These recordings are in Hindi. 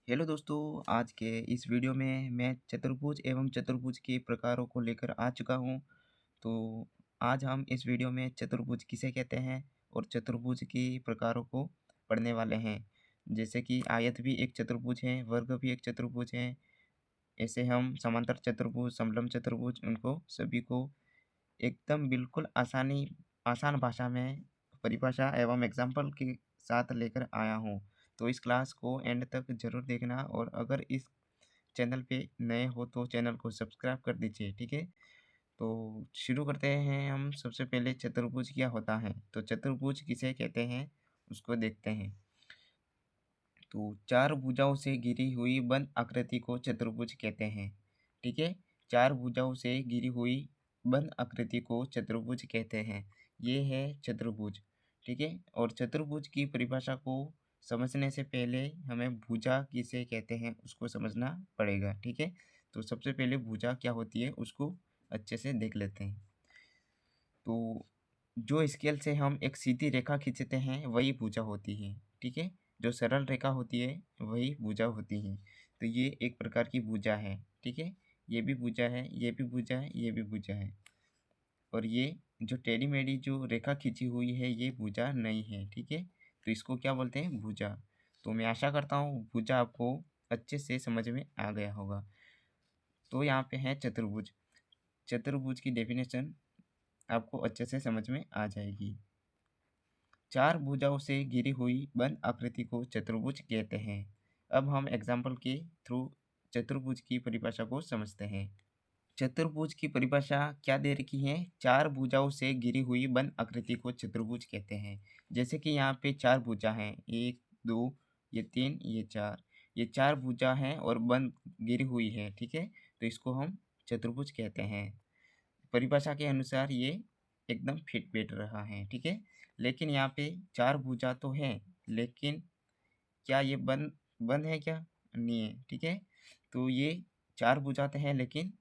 हेलो दोस्तों, आज के इस वीडियो में मैं चतुर्भुज एवं चतुर्भुज के प्रकारों को लेकर आ चुका हूँ। तो आज हम इस वीडियो में चतुर्भुज किसे कहते हैं और चतुर्भुज के प्रकारों को पढ़ने वाले हैं। जैसे कि आयत भी एक चतुर्भुज है, वर्ग भी एक चतुर्भुज है। ऐसे हम समांतर चतुर्भुज, समलंब चतुर्भुज उनको सभी को एकदम बिल्कुल आसान भाषा में परिभाषा एवं एग्जाम्पल के साथ लेकर आया हूँ। तो इस क्लास को एंड तक ज़रूर देखना और अगर इस चैनल पे नए हो तो चैनल को सब्सक्राइब कर दीजिए, ठीक है? तो शुरू करते हैं हम सबसे पहले चतुर्भुज क्या होता है? तो चतुर्भुज किसे कहते हैं उसको देखते हैं। तो चार भुजाओं से घिरी हुई बंद आकृति को चतुर्भुज कहते हैं, ठीक है? चार भुजाओं से घिरी हुई बंद आकृति को चतुर्भुज कहते हैं। ये है चतुर्भुज, ठीक है? और चतुर्भुज की परिभाषा को समझने से पहले हमें भुजा किसे कहते हैं उसको समझना पड़ेगा, ठीक है? तो सबसे पहले भुजा क्या होती है उसको अच्छे से देख लेते हैं। तो जो स्केल से हम एक सीधी रेखा खींचते हैं वही भुजा होती है, ठीक है? जो सरल रेखा होती है वही भुजा होती है। तो ये एक प्रकार की भुजा है, ठीक है? ये भी भुजा है, ये भी भुजा है, ये भी भुजा है। और ये जो टेढ़ी-मेढ़ी जो रेखा खींची हुई है ये भुजा नहीं है, ठीक है? तो इसको क्या बोलते हैं? भुजा। तो मैं आशा करता हूँ भुजा आपको अच्छे से समझ में आ गया होगा। तो यहाँ पे है चतुर्भुज। चतुर्भुज की डेफिनेशन आपको अच्छे से समझ में आ जाएगी। चार भुजाओं से घिरी हुई बंद आकृति को चतुर्भुज कहते हैं। अब हम एग्जाम्पल के थ्रू चतुर्भुज की परिभाषा को समझते हैं। चतुर्भुज की परिभाषा क्या दे रखी है? चार भुजाओं से घिरी हुई बंद आकृति को चतुर्भुज कहते हैं। जैसे कि यहाँ पे चार भुजा हैं, 1, 2, ये 3, ये 4। ये चार भुजा हैं और बंद घिरी हुई है, ठीक है? तो इसको हम चतुर्भुज कहते हैं। परिभाषा के अनुसार ये एकदम फिट बैठ रहा है, ठीक है? लेकिन यहाँ पे चार भुजा तो है, लेकिन क्या ये बंद बंद है क्या? नहीं है, ठीक है? तो ये चार भुजा तो है लेकिन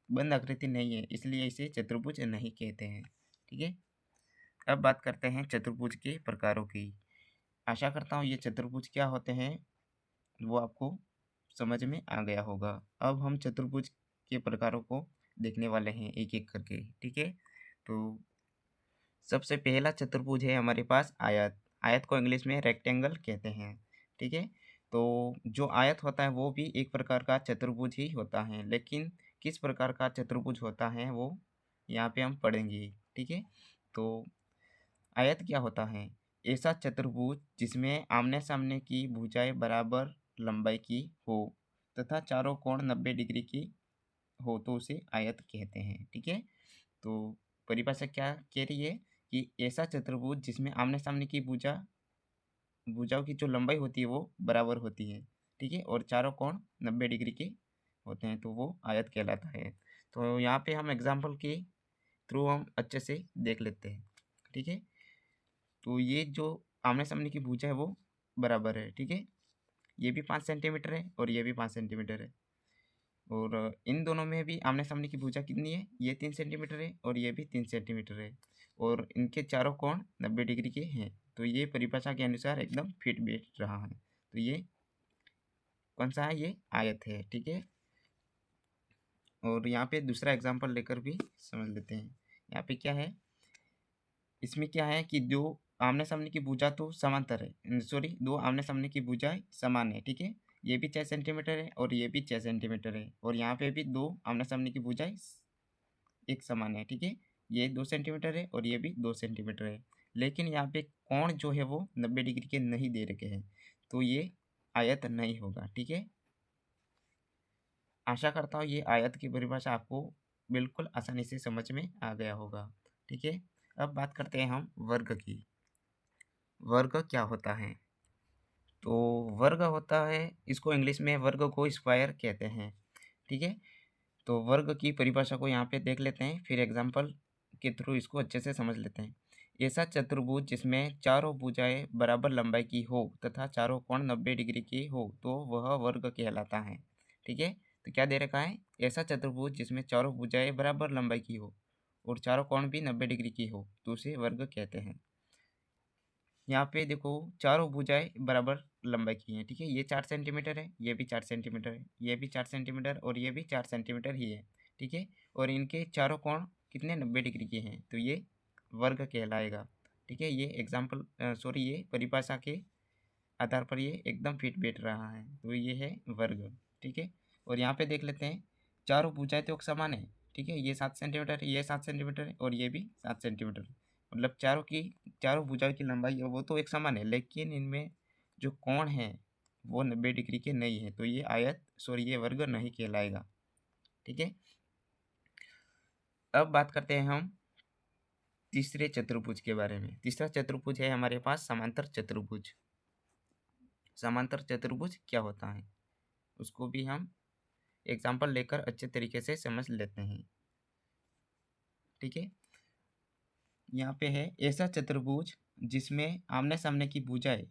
बंद आकृति नहीं है, इसलिए इसे चतुर्भुज नहीं कहते हैं, ठीक है? अब बात करते हैं चतुर्भुज के प्रकारों की। आशा करता हूँ ये चतुर्भुज क्या होते हैं वो आपको समझ में आ गया होगा। अब हम चतुर्भुज के प्रकारों को देखने वाले हैं एक-एक करके, ठीक है? तो सबसे पहला चतुर्भुज है हमारे पास आयत। आयत को इंग्लिश में रेक्टेंगल कहते हैं, ठीक है? तो जो आयत होता है वो भी एक प्रकार का चतुर्भुज ही होता है, लेकिन किस प्रकार का चतुर्भुज होता है वो यहाँ पे हम पढ़ेंगे, ठीक है? तो आयत क्या होता है? ऐसा चतुर्भुज जिसमें आमने-सामने की भुजाएँ बराबर लंबाई की हो तथा चारों कोण 90 डिग्री की हो तो उसे आयत कहते हैं, ठीक है? तो परिभाषा क्या कह रही है कि ऐसा चतुर्भुज जिसमें आमने-सामने की भुजाओं की जो लंबाई होती है वो बराबर होती है, ठीक है? और चारों कोण 90 डिग्री के होते हैं, तो वो आयत कहलाता है। तो यहाँ पे हम एग्ज़ाम्पल के थ्रू हम अच्छे से देख लेते हैं, ठीक है? तो ये जो आमने-सामने की भुजा है वो बराबर है, ठीक है? ये भी 5 सेंटीमीटर है और ये भी 5 सेंटीमीटर है। और इन दोनों में भी आमने-सामने की भुजा कितनी है? ये 3 सेंटीमीटर है और ये भी 3 सेंटीमीटर है और इनके चारों कोण 90 डिग्री के हैं। तो ये परिभाषा के अनुसार एकदम फिट बैठ रहा है। तो ये कौन-सा है? ये आयत है, ठीक है? और यहाँ पे दूसरा एग्ज़ाम्पल लेकर भी समझ लेते हैं। यहाँ पे क्या है? इसमें क्या है कि दो आमने-सामने की भुजा तो समांतर है, सॉरी 2 आमने-सामने की भुजाएँ समान है, ठीक है? ये भी 6 सेंटीमीटर है और ये भी 6 सेंटीमीटर है और यहाँ पे भी 2 आमने-सामने की भुजाएँ एक समान है, ठीक है? ये 2 सेंटीमीटर है और ये भी 2 सेंटीमीटर है। लेकिन यहाँ पे कोण जो है वो 90 डिग्री के नहीं दे रखे हैं, तो ये आयत नहीं होगा, ठीक है? आशा करता हूँ ये आयत की परिभाषा आपको बिल्कुल आसानी से समझ में आ गया होगा, ठीक है? अब बात करते हैं हम वर्ग की। वर्ग क्या होता है? तो वर्ग होता है, इसको इंग्लिश में वर्ग को स्क्वायर कहते हैं, ठीक है? तो वर्ग की परिभाषा को यहाँ पे देख लेते हैं, फिर एग्जाम्पल के थ्रू इसको अच्छे से समझ लेते हैं। ऐसा चतुर्भुज जिसमें चारों भुजाएँ बराबर लंबाई की हो तथा चारों कोण 90 डिग्री की हो तो वह वर्ग कहलाता है, ठीक है? तो क्या दे रखा है? ऐसा चतुर्भुज जिसमें चारों भुजाएँ बराबर लंबाई की हो और चारों कोण भी 90 डिग्री की हो तो उसे वर्ग कहते हैं। यहाँ पे देखो चारों भुजाएँ बराबर लंबाई की हैं, ठीक है। ये 4 सेंटीमीटर है, ये भी 4 सेंटीमीटर है, ये भी 4 सेंटीमीटर और ये भी 4 सेंटीमीटर ही है, ठीक है। और इनके चारों कोण कितने 90 डिग्री के हैं, तो ये वर्ग कहलाएगा, ठीक है। ये एग्जाम्पल सॉरी ये परिभाषा के आधार पर ये एकदम फिट बैठ रहा है, तो ये है वर्ग, ठीक है। और यहाँ पे देख लेते हैं, चारों भुजाएं तो समान है, ठीक है। ये 7 सेंटीमीटर है, ये 7 सेंटीमीटर है और ये भी 7 सेंटीमीटर है। मतलब चारों भुजाओं की लंबाई है वो तो एक समान है, लेकिन इनमें जो कोण है वो 90 डिग्री के नहीं है, तो ये ये वर्ग नहीं कहलाएगा, ठीक है। अब बात करते हैं हम तीसरे चतुर्भुज के बारे में। तीसरा चतुर्भुज है हमारे पास समांतर चतुर्भुज। समांतर चतुर्भुज क्या होता है उसको भी हम एग्जाम्पल लेकर अच्छे तरीके से समझ लेते हैं, ठीक है। यहाँ पे है ऐसा चतुर्भुज जिसमें आमने सामने की भुजाएं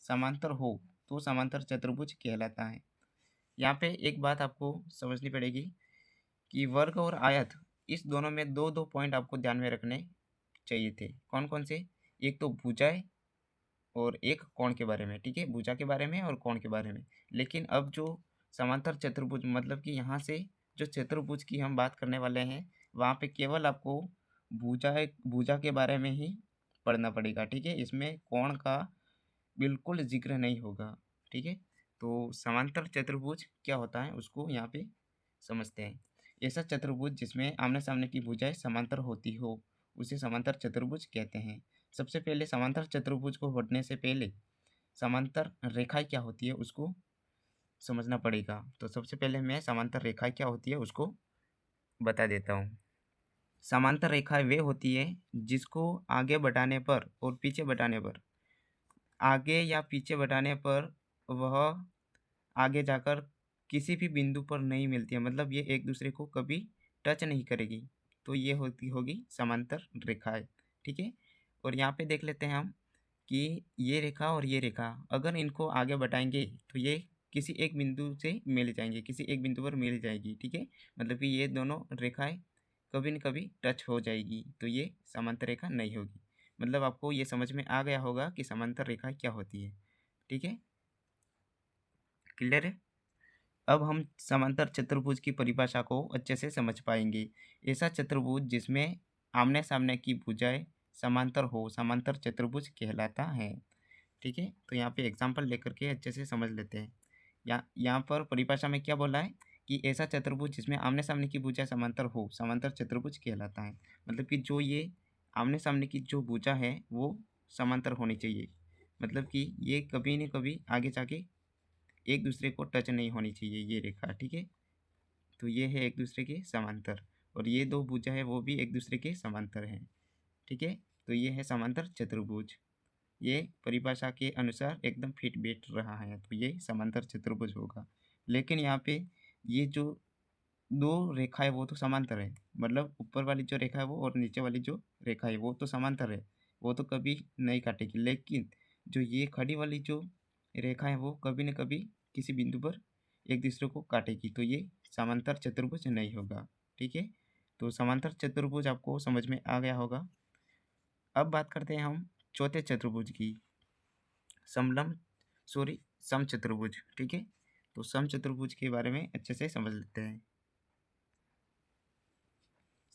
समांतर हो तो समांतर चतुर्भुज कहलाता है। यहाँ पे एक बात आपको समझनी पड़ेगी कि वर्ग और आयत इस दोनों में दो दो पॉइंट आपको ध्यान में रखने चाहिए थे। कौन कौन से? एक तो भुजाएं और एक कोण के बारे में, ठीक है। भुजा के बारे में और कोण के बारे में। लेकिन अब जो समांतर चतुर्भुज मतलब कि यहाँ से जो चतुर्भुज की हम बात करने वाले हैं वहाँ पे केवल आपको भुजा के बारे में ही पढ़ना पड़ेगा, ठीक है। इसमें कोण का बिल्कुल जिक्र नहीं होगा, ठीक है। तो समांतर चतुर्भुज क्या होता है उसको यहाँ पे समझते हैं। ऐसा चतुर्भुज जिसमें आमने सामने की भुजाएं समांतर होती हो उसे समांतर चतुर्भुज कहते हैं। सबसे पहले समांतर चतुर्भुज को बढ़ने से पहले समांतर रेखाएं क्या होती है उसको समझना पड़ेगा। तो सबसे पहले मैं समांतर रेखाएं क्या होती है उसको बता देता हूँ। समांतर रेखाएं वे होती है जिसको आगे बढ़ाने पर और पीछे बढ़ाने पर, आगे या पीछे बढ़ाने पर वह आगे जाकर किसी भी बिंदु पर नहीं मिलती है, मतलब ये एक दूसरे को कभी टच नहीं करेगी, तो ये होगी समांतर रेखाएं, ठीक है। और यहाँ पे देख लेते हैं हम कि ये रेखा और ये रेखा अगर इनको आगे बढ़ाएंगे तो ये किसी एक बिंदु से मिल जाएंगे, किसी एक बिंदु पर मिल जाएगी, ठीक है। मतलब कि ये दोनों रेखाएं कभी न कभी टच हो जाएगी, तो ये समांतर रेखा नहीं होगी। मतलब आपको ये समझ में आ गया होगा कि समांतर रेखा क्या होती है, ठीक है। क्लियर है? अब हम समांतर चतुर्भुज की परिभाषा को अच्छे से समझ पाएंगे। ऐसा चतुर्भुज जिसमें आमने सामने की भुजाएं समांतर हो समांतर चतुर्भुज कहलाता है, ठीक है। तो यहाँ पे एग्जाम्पल लेकर के अच्छे से समझ लेते हैं। यहाँ पर परिभाषा में क्या बोला है कि ऐसा चतुर्भुज जिसमें आमने सामने की भुजा समांतर हो समांतर चतुर्भुज कहलाता है। मतलब कि जो ये आमने सामने की जो भुजा है वो समांतर होनी चाहिए, मतलब कि ये कभी न कभी आगे जाके एक दूसरे को टच नहीं होनी चाहिए ये रेखा, ठीक है। तो ये है एक दूसरे के समांतर और ये दो भुजा है वो भी एक दूसरे के समांतर हैं, ठीक है। तो ये है समांतर चतुर्भुज। ये परिभाषा के अनुसार एकदम फिट बैठ रहा है, तो ये समांतर चतुर्भुज होगा। लेकिन यहाँ पे ये जो दो रेखा है वो तो समांतर है, मतलब ऊपर वाली जो रेखा है वो और नीचे वाली जो रेखा है वो तो समांतर है, वो तो कभी नहीं काटेगी। लेकिन जो ये खड़ी वाली जो रेखा है वो कभी न कभी किसी बिंदु पर एक दूसरे को काटेगी, तो ये समांतर चतुर्भुज नहीं होगा, ठीक है। तो समांतर चतुर्भुज आपको समझ में आ गया होगा। अब बात करते हैं हम चौथे चतुर्भुज की, सम चतुर्भुज, ठीक है। तो सम चतुर्भुज के बारे में अच्छे से समझ लेते हैं।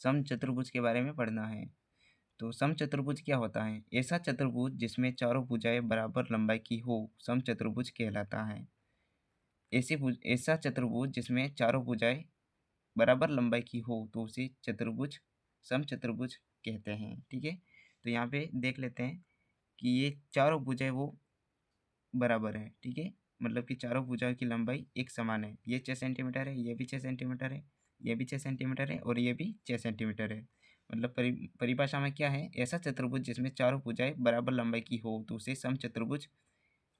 सम चतुर्भुज के बारे में पढ़ना है। तो सम चतुर्भुज क्या होता है? ऐसा चतुर्भुज जिसमें चारों भुजाएं बराबर लंबाई की हो सम चतुर्भुज कहलाता है। ऐसा चतुर्भुज जिसमें चारों भुजाएं बराबर लंबाई की हो तो उसे चतुर्भुज सम चतुर्भुज कहते हैं, ठीक है। तो यहाँ पे देख लेते हैं कि ये चारों भुजाएं वो बराबर है, ठीक है। मतलब कि चारों भुजाओं की लंबाई एक समान है। ये 6 सेंटीमीटर है, ये भी 6 सेंटीमीटर है, ये भी 6 सेंटीमीटर है और ये भी 6 सेंटीमीटर है। मतलब परिभाषा में क्या है? ऐसा चतुर्भुज जिसमें चारों भुजाएं बराबर लंबाई की हो तो उसे समचतुर्भुज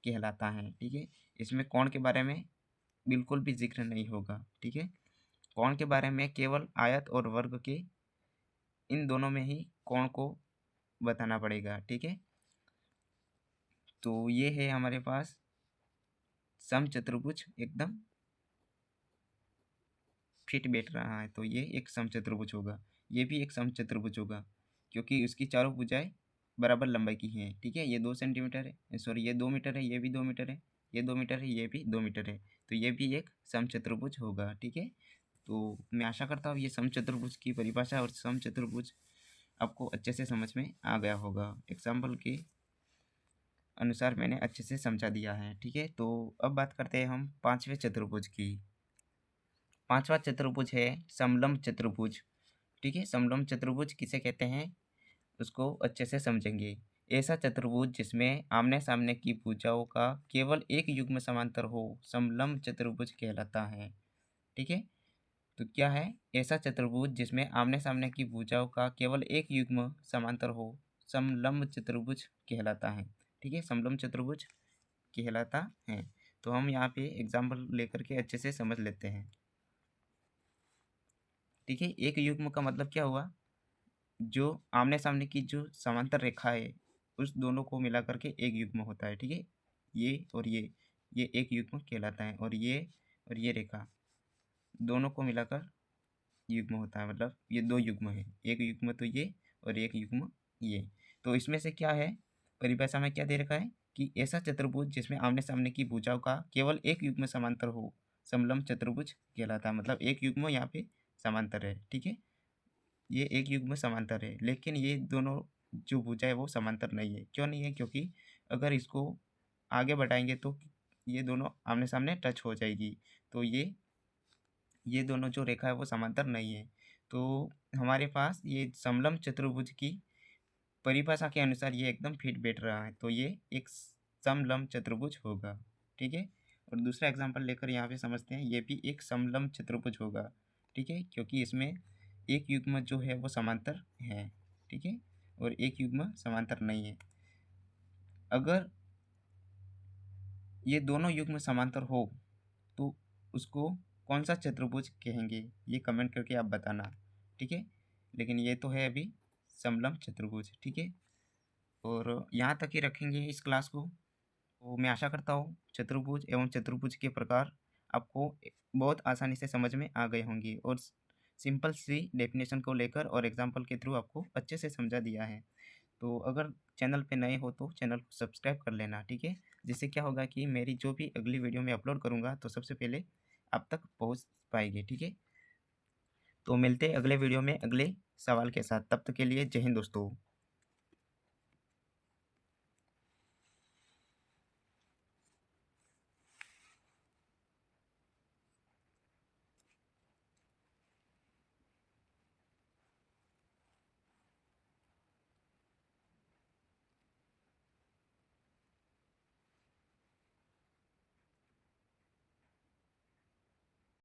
कहलाता है, ठीक है। इसमें कोण के बारे में बिल्कुल भी जिक्र नहीं होगा, ठीक है। कोण के बारे में केवल आयत और वर्ग के इन दोनों में ही कोण को बताना पड़ेगा, ठीक है। तो ये है हमारे पास समचतुर्भुज एकदम फिट बैठ रहा है, तो ये एक समचतुर्भुज होगा। ये भी एक समचतुर्भुज होगा क्योंकि उसकी चारों भुजाएं बराबर लंबाई की हैं, ठीक है। ये 2 सेंटीमीटर है, सॉरी ये 2 मीटर है, ये भी 2 मीटर है, ये 2 मीटर है, ये भी 2 मीटर है, तो ये भी एक समचतुर्भुज होगा। ठीक है, तो मैं आशा करता हूँ ये समचतुर्भुज की परिभाषा और समचतुर्भुज आपको अच्छे से समझ में आ गया होगा। एग्जाम्पल के अनुसार मैंने अच्छे से समझा दिया है। ठीक है, तो अब बात करते हैं हम पांचवें चतुर्भुज की। पांचवा चतुर्भुज है समलंब चतुर्भुज। ठीक है, समलंब चतुर्भुज किसे कहते हैं उसको अच्छे से समझेंगे। ऐसा चतुर्भुज जिसमें आमने सामने की भुजाओं का केवल एक युग्म समांतर हो समलंब चतुर्भुज कहलाता है। ठीक है, तो क्या है ऐसा चतुर्भुज जिसमें आमने सामने की भुजाओं का केवल एक युग्म समांतर हो समलंब चतुर्भुज कहलाता है। ठीक है, समलंब चतुर्भुज कहलाता है। तो हम यहाँ पे एग्जाम्पल लेकर के अच्छे से समझ लेते हैं। ठीक है, एक युग्म का मतलब क्या हुआ, जो आमने सामने की जो समांतर रेखा है उस दोनों को मिला करके एक युग्म होता है। ठीक है, ये और ये एक युग्म कहलाता है, और ये रेखा दोनों को मिलाकर युग्म होता है। मतलब ये दो युग्म है, एक युग्म तो ये और एक युग्म ये। तो इसमें से क्या है, परिभाषा में क्या दे रखा है कि ऐसा चतुर्भुज जिसमें आमने सामने की भुजाओं का केवल एक युग्म समांतर हो समलंब चतुर्भुज कहलाता है। मतलब एक युग्म यहाँ पे समांतर है। ठीक है, ये एक युग्म समांतर है, लेकिन ये दोनों जो भुजा है वो समांतर नहीं है। क्यों नहीं है, क्योंकि अगर इसको आगे बढ़ाएंगे तो ये दोनों आमने सामने टच हो जाएगी, तो ये दोनों जो रेखा है वो समांतर नहीं है। तो हमारे पास ये समलंब चतुर्भुज की परिभाषा के अनुसार ये एकदम फिट बैठ रहा है, तो ये एक समलंब चतुर्भुज होगा। ठीक है, और दूसरा एग्जांपल लेकर यहाँ पे समझते हैं, ये भी एक समलंब चतुर्भुज होगा। ठीक है, क्योंकि इसमें एक युग्म जो है वो समांतर है। ठीक है, और एक युग्म समांतर नहीं है। अगर ये दोनों युग्म समांतर हो तो उसको कौन सा चतुर्भुज कहेंगे, ये कमेंट करके आप बताना। ठीक है, लेकिन ये तो है अभी समलंब चतुर्भुज। ठीक है, और यहाँ तक ही रखेंगे इस क्लास को। तो मैं आशा करता हूँ चतुर्भुज एवं चतुर्भुज के प्रकार आपको बहुत आसानी से समझ में आ गए होंगे, और सिंपल सी डेफिनेशन को लेकर और एग्जाम्पल के थ्रू आपको अच्छे से समझा दिया है। तो अगर चैनल पे नए हो तो चैनल को सब्सक्राइब कर लेना। ठीक है, जिससे क्या होगा कि मेरी जो भी अगली वीडियो मैं अपलोड करूँगा तो सबसे पहले आप तक पहुँच पाएगी। ठीक है, तो मिलते हैं अगले वीडियो में अगले सवाल के साथ। तब तक के लिए जय हिंद दोस्तों।